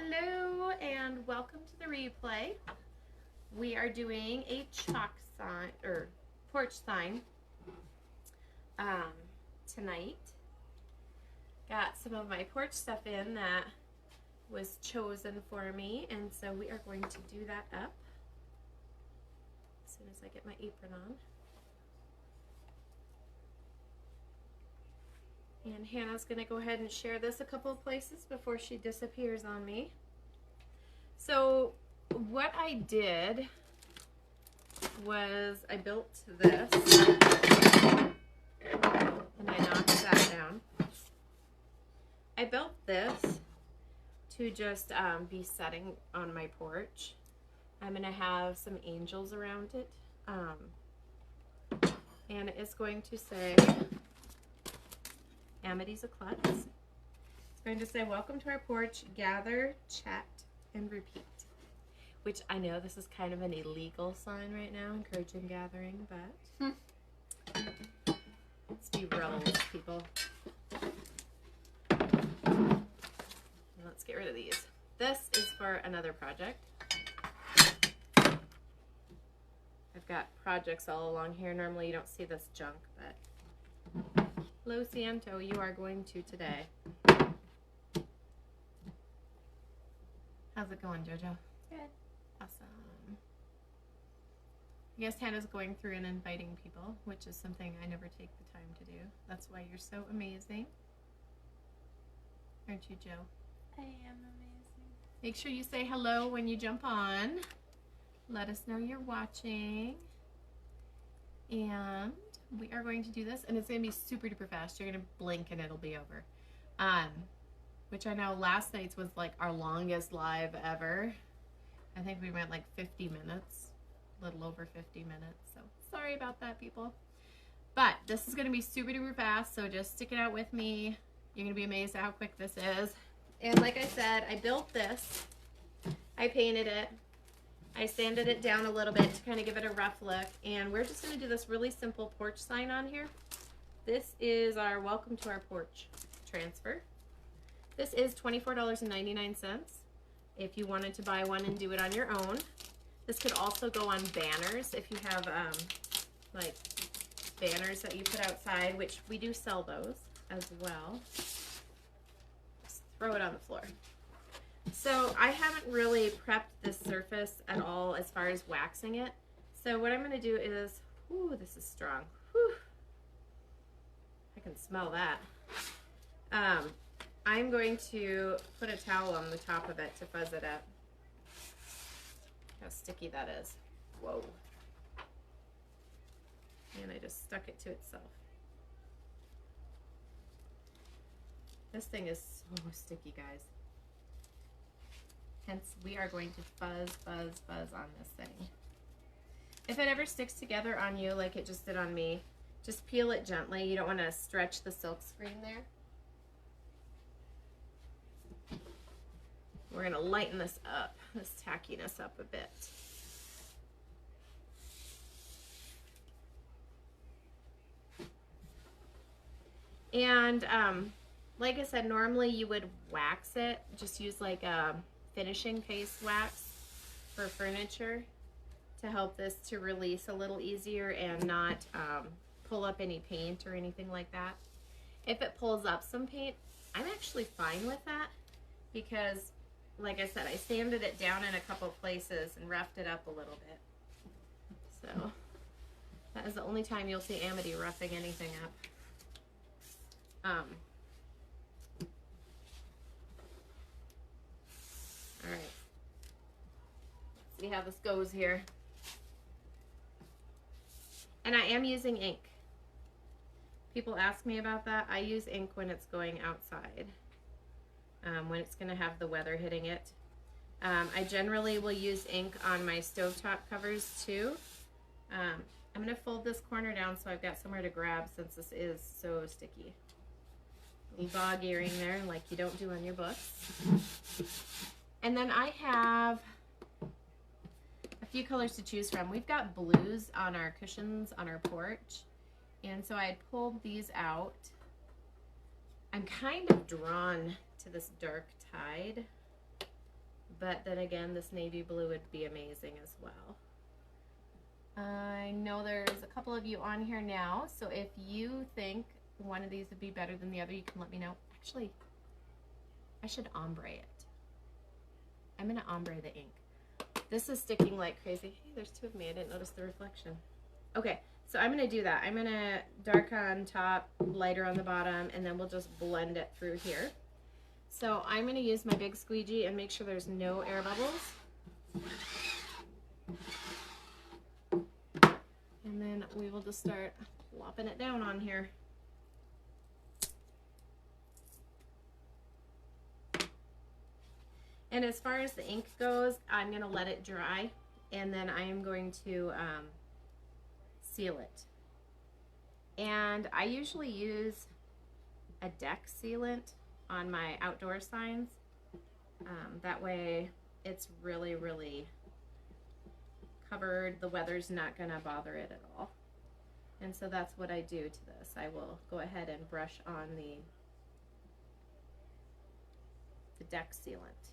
Hello and welcome to the replay. We are doing a chalk sign or porch sign tonight. Got some of my porch stuff in that was chosen for me, and so we are going to do that up as soon as I get my apron on. And Hannah's going to go ahead and share this a couple of places before she disappears on me. So what I did was I built this, and I knocked that down. I built this to just be setting on my porch. I'm going to have some angels around it, and it's going to say Amity's a klutz. It's going to say, welcome to our porch, gather, chat, and repeat. Which I know this is kind of an illegal sign right now, encouraging gathering, but let's be real, people. And let's get rid of these. This is for another project. I've got projects all along here. Normally you don't see this junk, but Lo Siento, you are going to today. How's it going, JoJo? Good. Awesome. I guess Hannah's going through and inviting people, which is something I never take the time to do. That's why you're so amazing. Aren't you, Joe? I am amazing. Make sure you say hello when you jump on. Let us know you're watching. And we are going to do this, and it's going to be super duper fast. You're going to blink and it'll be over. Which I know last night's was like our longest live ever. I think we went like 50 minutes, a little over 50 minutes. So sorry about that, people. But this is going to be super duper fast, so just stick it out with me. You're going to be amazed at how quick this is. And like I said, I built this. I painted it. I sanded it down a little bit to kind of give it a rough look. And we're just going to do this really simple porch sign on here. This is our welcome to our porch transfer. This is $24.99 if you wanted to buy one and do it on your own. This could also go on banners if you have like banners that you put outside, which we do sell those as well. Just throw it on the floor. So I haven't really prepped this surface at all as far as waxing it. So what I'm going to do is, ooh, this is strong. Whew. I can smell that. I'm going to put a towel on the top of it to fuzz it up. How sticky that is. Whoa. And I just stuck it to itself. This thing is so sticky, guys. Hence, we are going to fuzz, fuzz, fuzz on this thing. If it ever sticks together on you like it just did on me, just peel it gently. You don't want to stretch the silk screen there. We're going to lighten this up, this tackiness up a bit. And like I said, normally you would wax it. Just use like a finishing paste wax for furniture to help this to release a little easier and not pull up any paint or anything like that. If it pulls up some paint, I'm actually fine with that because, like I said, I sanded it down in a couple places and roughed it up a little bit. So that is the only time you'll see Amity roughing anything up. All right, let's see how this goes here. And I am using ink. People ask me about that. I use ink when it's going outside, when it's going to have the weather hitting it. I generally will use ink on my stovetop covers too. I'm going to fold this corner down so I've got somewhere to grab since this is so sticky. A little dog earring there like you don't do on your books. And then I have a few colors to choose from. We've got blues on our cushions on our porch. And so I pulled these out. I'm kind of drawn to this dark tide. But then again, this navy blue would be amazing as well. I know there's a couple of you on here now, so if you think one of these would be better than the other, you can let me know. Actually, I should ombre it. I'm gonna ombre the ink. This is sticking like crazy. Hey, there's two of me. I didn't notice the reflection. Okay, so I'm gonna do that. I'm gonna dark on top, lighter on the bottom, and then we'll just blend it through here. So I'm gonna use my big squeegee and make sure there's no air bubbles. And then we will just start plopping it down on here. And as far as the ink goes, I'm going to let it dry, and then I am going to seal it. And I usually use a deck sealant on my outdoor signs. That way it's really, really covered. The weather's not going to bother it at all. And so that's what I do to this. I will go ahead and brush on the deck sealant.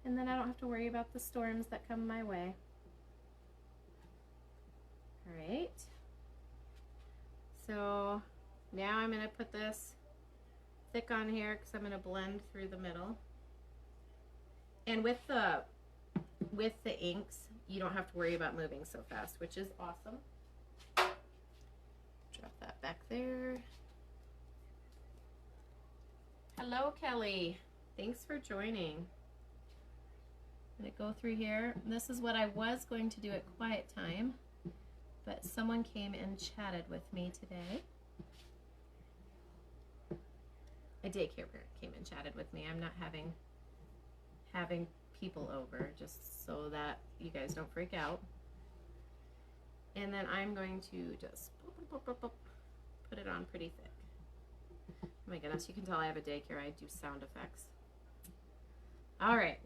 And then I don't have to worry about the storms that come my way. All right. So now I'm going to put this thick on here because I'm going to blend through the middle. And with the inks, you don't have to worry about moving so fast, which is awesome. Drop that back there. Hello, Kelly. Thanks for joining. I'm going to go through here. This is what I was going to do at quiet time, but someone came and chatted with me today. A daycare parent came and chatted with me. I'm not having people over, just so that you guys don't freak out. And then I'm going to just put it on pretty thick. Oh my goodness, you can tell I have a daycare. I do sound effects. All right.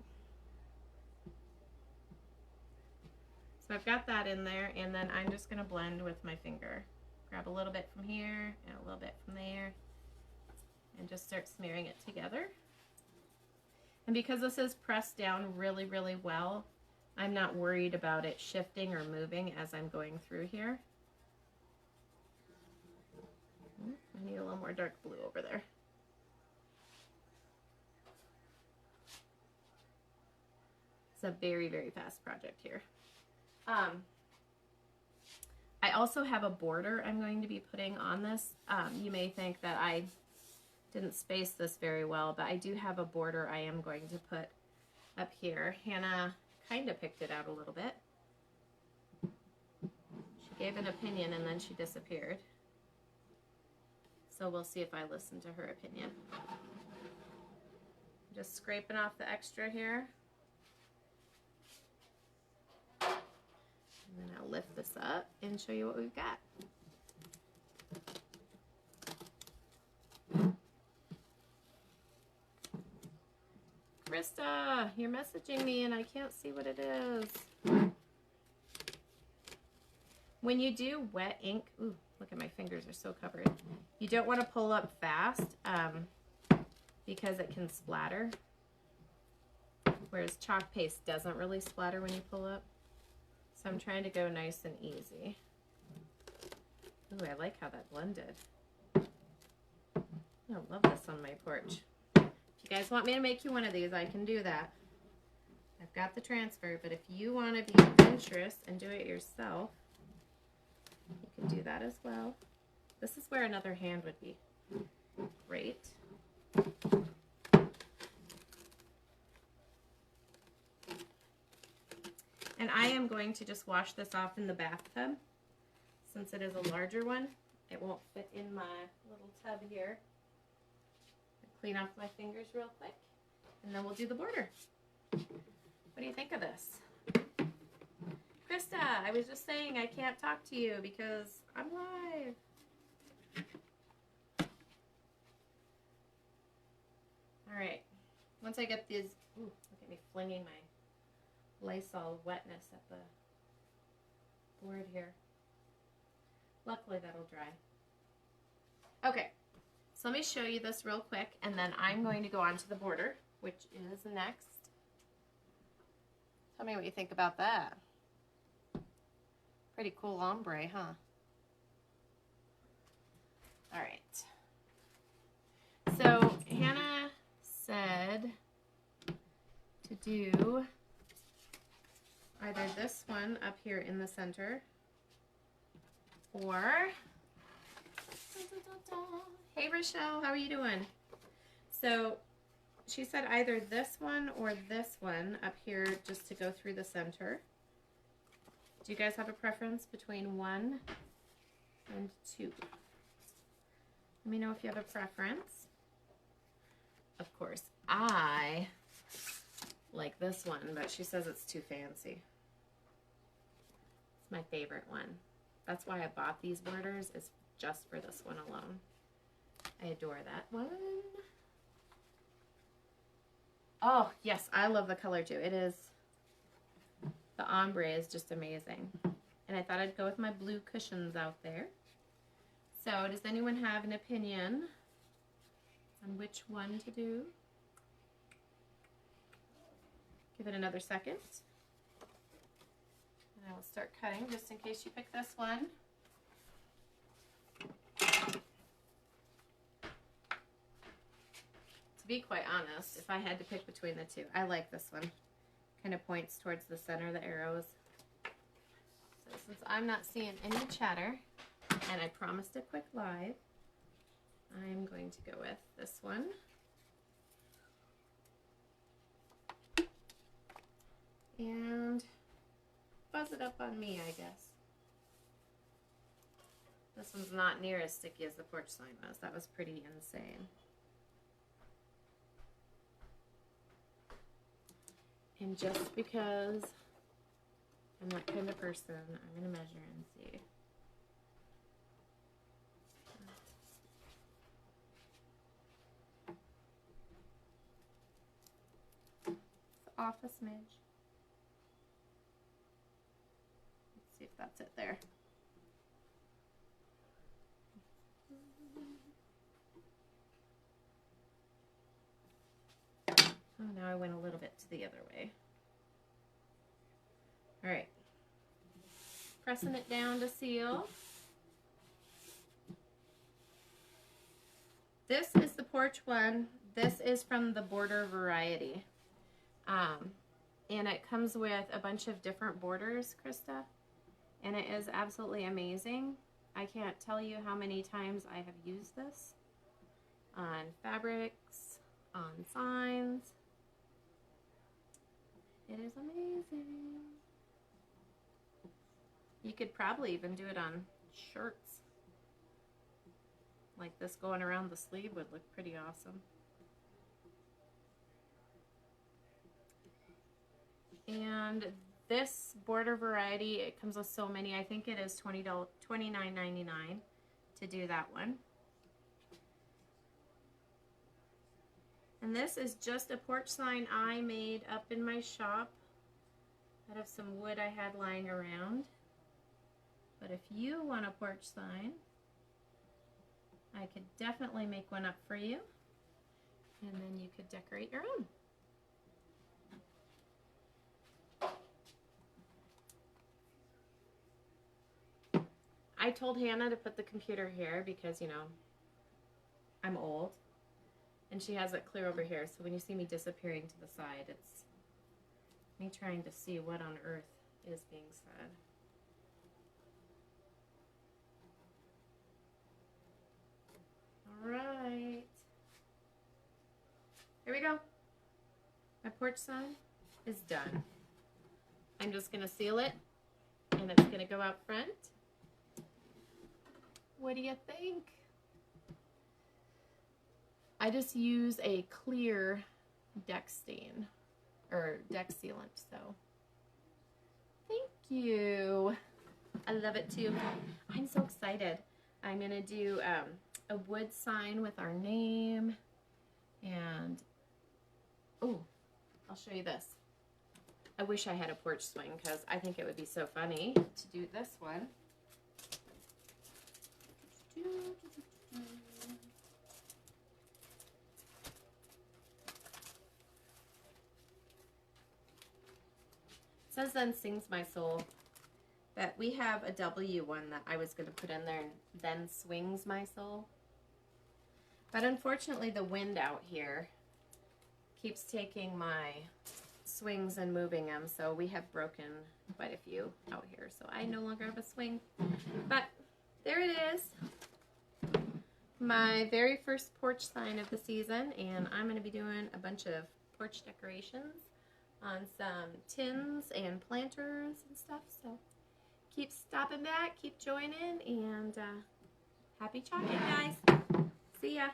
So I've got that in there, and then I'm just going to blend with my finger. Grab a little bit from here and a little bit from there, and just start smearing it together. And because this is pressed down really, really well, I'm not worried about it shifting or moving as I'm going through here. I need a little more dark blue over there. It's a very, very fast project here. I also have a border I'm going to be putting on this. You may think that I didn't space this very well, but I do have a border I am going to put up here. Hannah kind of picked it out a little bit. She gave an opinion and then she disappeared. So we'll see if I listen to her opinion. Just scraping off the extra here. And then I'll lift this up and show you what we've got. Krista, you're messaging me and I can't see what it is. When you do wet ink, ooh, look at my fingers are so covered. You don't want to pull up fast because it can splatter. Whereas chalk paste doesn't really splatter when you pull up. So I'm trying to go nice and easy. Ooh, I like how that blended. I love this on my porch. If you guys want me to make you one of these, I can do that. I've got the transfer, but if you want to be adventurous and do it yourself, you can do that as well. This is where another hand would be great. And I am going to just wash this off in the bathtub. Since it is a larger one, it won't fit in my little tub here. Clean off my fingers real quick, and then we'll do the border. What do you think of this? Krista, I was just saying I can't talk to you because I'm live. All right, once I get these, ooh, look at me flinging my Lysol wetness at the board here. Luckily that'll dry. Okay, So let me show you this real quick, and then I'm going to go on to the border, which is next. Tell me what you think about that. Pretty cool ombre, huh? All right. So Hannah said to do either this one up here in the center, or hey Rochelle, how are you doing? So she said either this one or this one up here, just to go through the center. Do you guys have a preference between 1 and 2? Let me know if you have a preference. Of course, I like this one, but she says it's too fancy. It's my favorite one. That's why I bought these borders, is just for this one alone. I adore that one. Oh, yes, I love the color too. It is, the ombre is just amazing. And I thought I'd go with my blue cushions out there. So does anyone have an opinion on which one to do? Give it another second. And I will start cutting just in case you pick this one. To be quite honest, if I had to pick between the two, I like this one. Kind of points towards the center, the arrows. So since I'm not seeing any chatter, and I promised a quick live, I'm going to go with this one. And buzz it up on me, I guess. This one's not near as sticky as the porch sign was. That was pretty insane. And just because I'm that kind of person, I'm going to measure and see. It's off a smidge. Let's see if that's it there. Oh, now I went a little bit to the other way. All right. Pressing it down to seal. This is the porch one. This is from the border variety. And it comes with a bunch of different borders, Krista. And it is absolutely amazing. I can't tell you how many times I have used this on fabrics, on signs. It is amazing. You could probably even do it on shirts. Like this going around the sleeve would look pretty awesome. And this border variety, it comes with so many. I think it is $29.99 to do that one. And this is just a porch sign I made up in my shop out of some wood I had lying around. But if you want a porch sign, I could definitely make one up for you. And then you could decorate your own. I told Hannah to put the computer here because, you know, I'm old. And she has it clear over here. So when you see me disappearing to the side, it's me trying to see what on earth is being said. All right. Here we go. My porch sign is done. I'm just going to seal it, and it's going to go out front. What do you think? I just use a clear deck stain, or deck sealant, so thank you. I love it too. I'm so excited. I'm going to do a wood sign with our name, and oh, I'll show you this. I wish I had a porch swing because I think it would be so funny to do this one. says Then Sings My Soul. But we have a W one that I was going to put in there, Then Swings My Soul. But unfortunately, the wind out here keeps taking my swings and moving them. So we have broken quite a few out here. So I no longer have a swing. But there it is. My very first porch sign of the season. And I'm going to be doing a bunch of porch decorations on some tins and planters and stuff. So keep stopping back, keep joining, and happy chopping, guys. See ya.